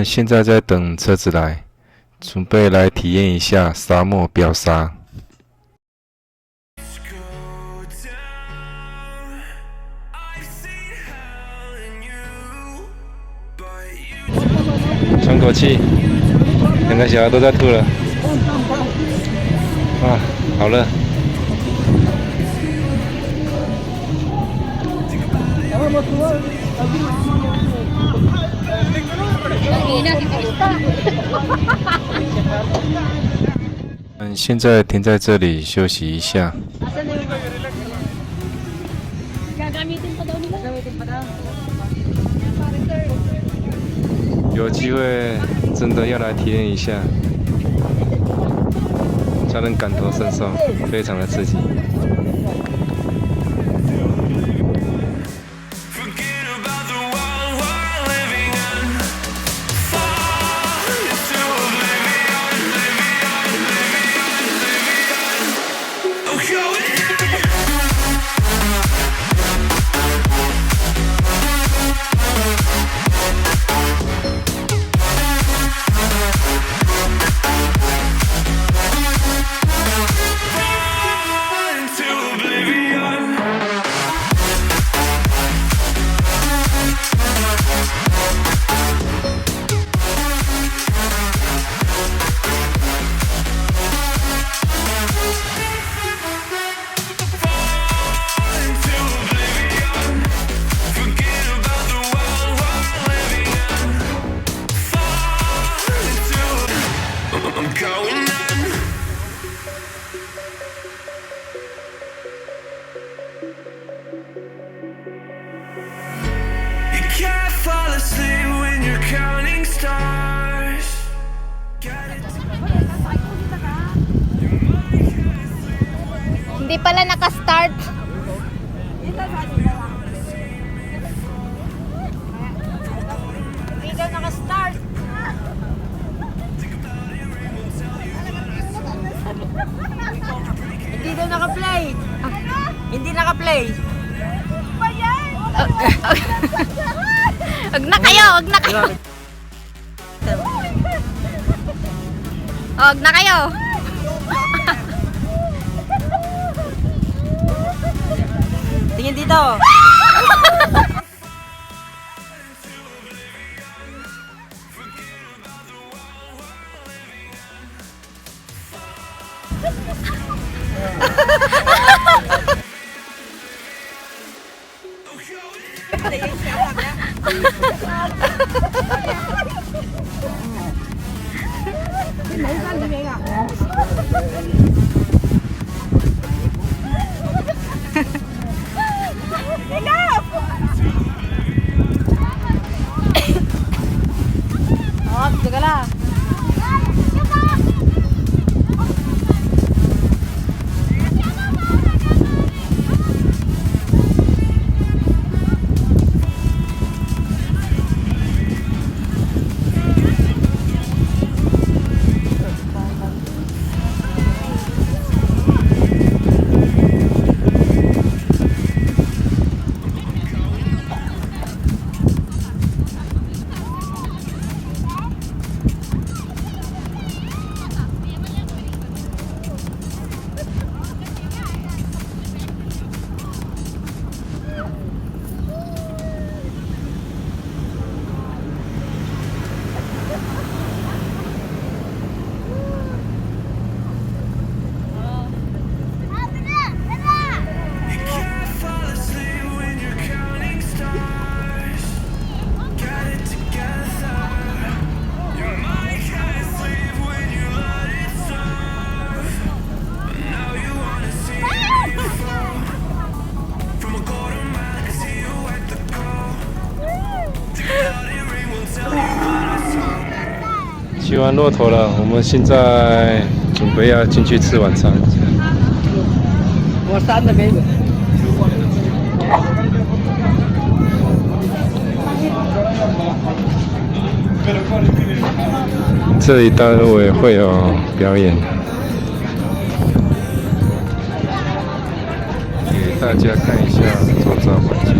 现在在等车子来，准备来体验一下沙漠飙沙。喘口气，两个小孩都在吐了。啊，好热。现在停在这里休息一下。有机会真的要来体验一下，才能感同身受，非常的刺激。Hindi pala naka-start. Hindi daw naka-start. Hindi daw naka-play. Hindi naka-play. Wag na kayo, wag na kayo. Wag na kayo. Tingin dito. Oh, teka lang.骑完骆驼了，我们现在准备要进去吃晚餐。我删了没？这里待会会有表演，给大家看一下周遭环境。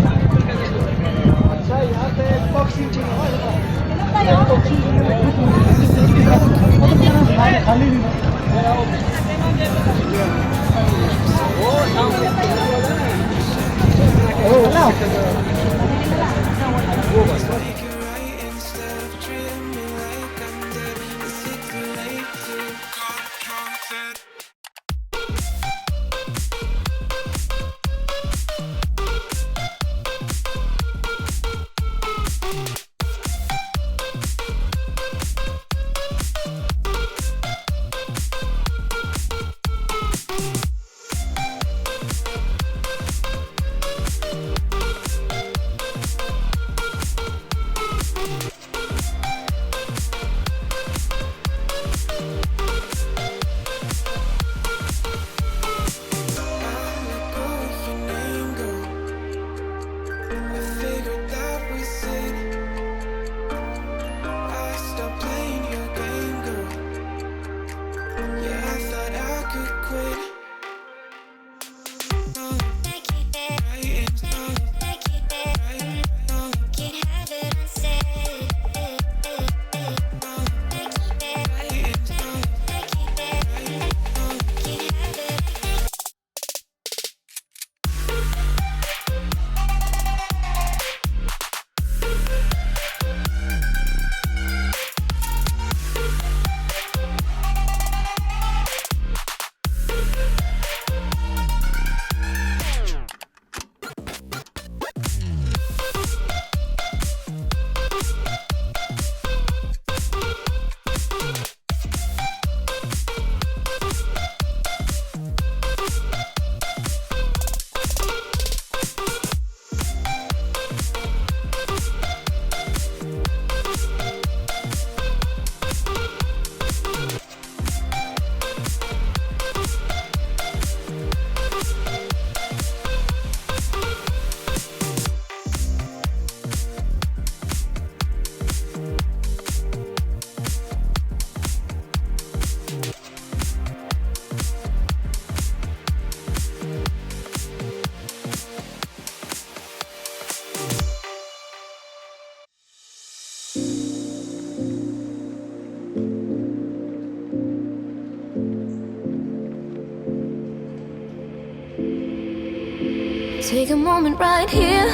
Take a moment right here,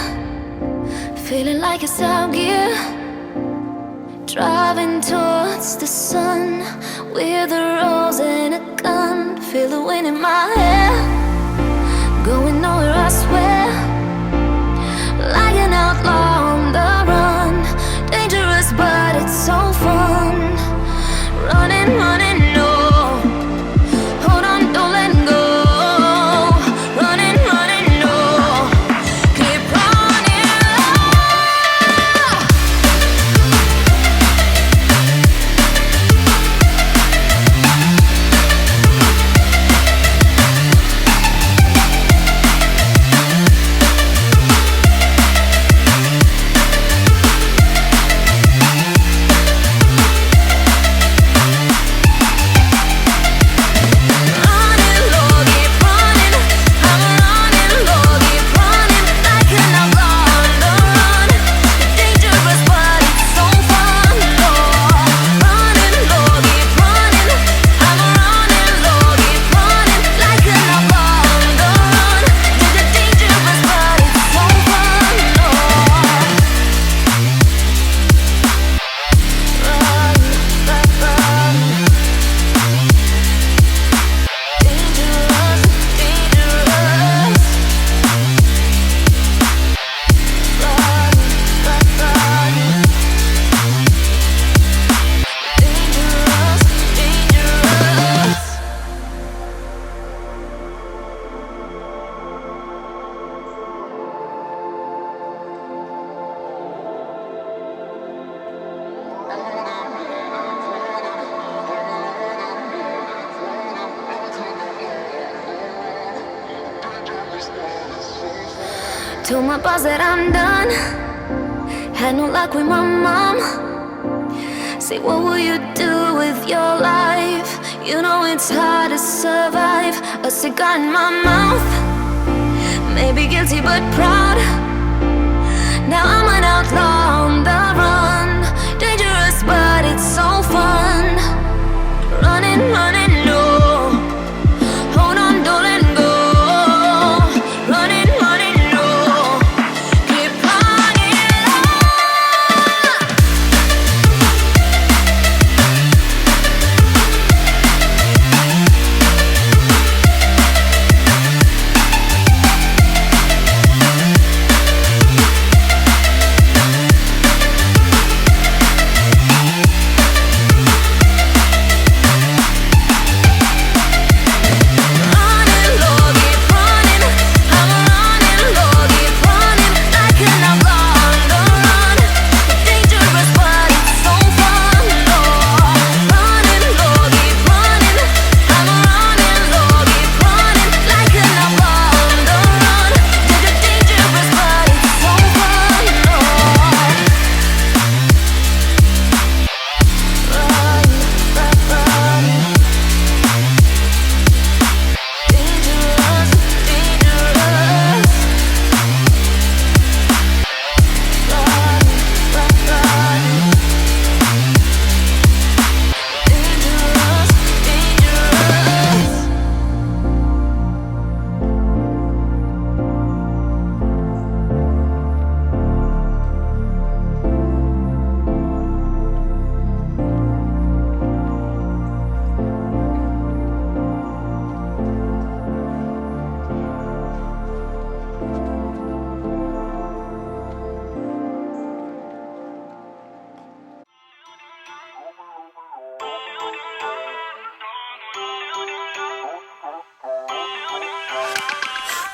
feeling like it's out gear. Driving towards the sun with a rose and a gun. Feel the wind in my hair, going nowhere I swear. Like an outlaw on the run, dangerous but it's so fun. Running, running, no, hold on, don't let go. Running, running, no, keep running. Told my boss that I'm done. Had no luck with my mom. Say, what will you do with your life? You know it's hard to survive. A cigar in my mouth, maybe guilty but proud. Now I'm an outlaw on the run, dangerous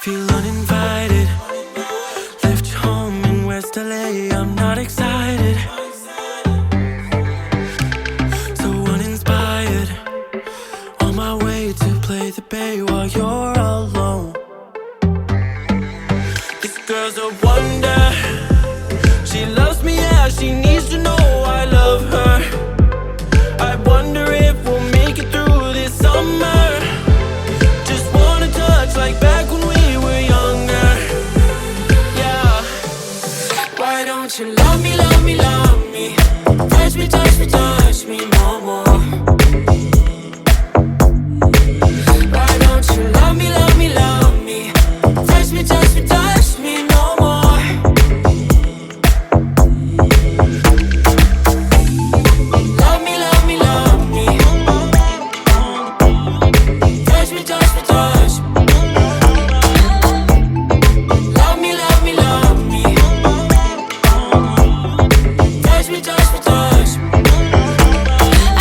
Feel uninvited. Left home in West LA, I'm not excited. So uninspired. On my way to play the bay while you're alone. This girl's a wonder. She loves me, yeah, she needs to know I love her. I wonder if we'll make it through this summer. Just wanna touch like back when we were younger. Yeah. Why don't you love me, love me, love me? Touch me, touch me, touch me no more. Why don't you love me, love me, love me? Touch me, touch me, touch me no more. Love me, love me, love me. Touch me, touch me, touch me. Love me, love me, love me. Touch me, touch me, touch me.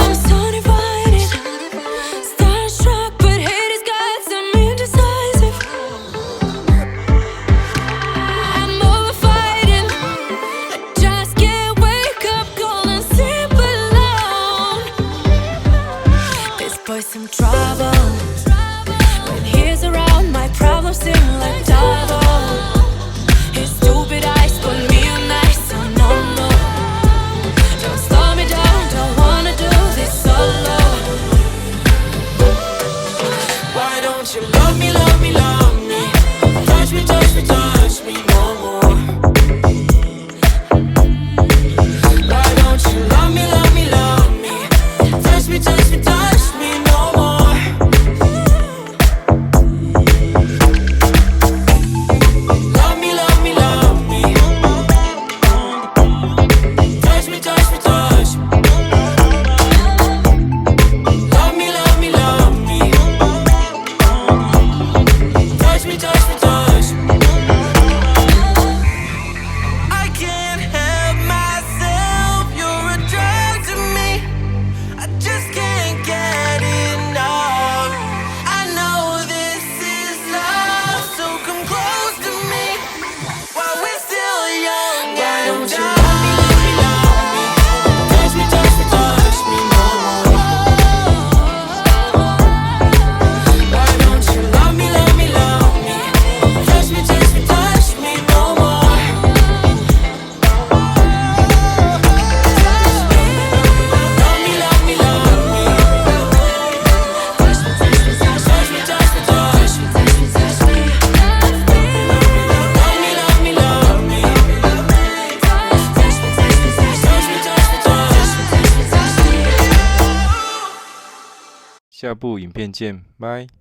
I'm so divided, starstruck, but hate has got some indecisive. I'm over fighting. I just can't wake up cold and sleep alone. This boy's some trouble. When he's around, my problems seem like double. His stupid eyes put me on ice, so no, no. Don't slow me down, don't wanna do this solo. Why don't you love me, love me, love me? Touch me, touch me, touch me no more. Why don't you love me, love me, love me? Touch me, touch me, touch me no more. Love me, love me, love me. Touch me, touch me, touch me. Love me, love me, love me. Touch me, touch me, touch me. I can't help myself, you're a drug to me. I just can't get enough. I know this is love, so come close to me while we're still young. Why don't you love me, love me, love me? Touch me, touch me, touch me no more. Why don't you love me, love me, love me? Touch me, touch me, touch me no more. Love me, love me, love me. Touch me, touch me, touch me, touch me, touch me, touch me, touch me. Love me, love me, love me. Touch me, touch me, touch me, touch me, touch me, touch me, touch me. 下部影片见，拜。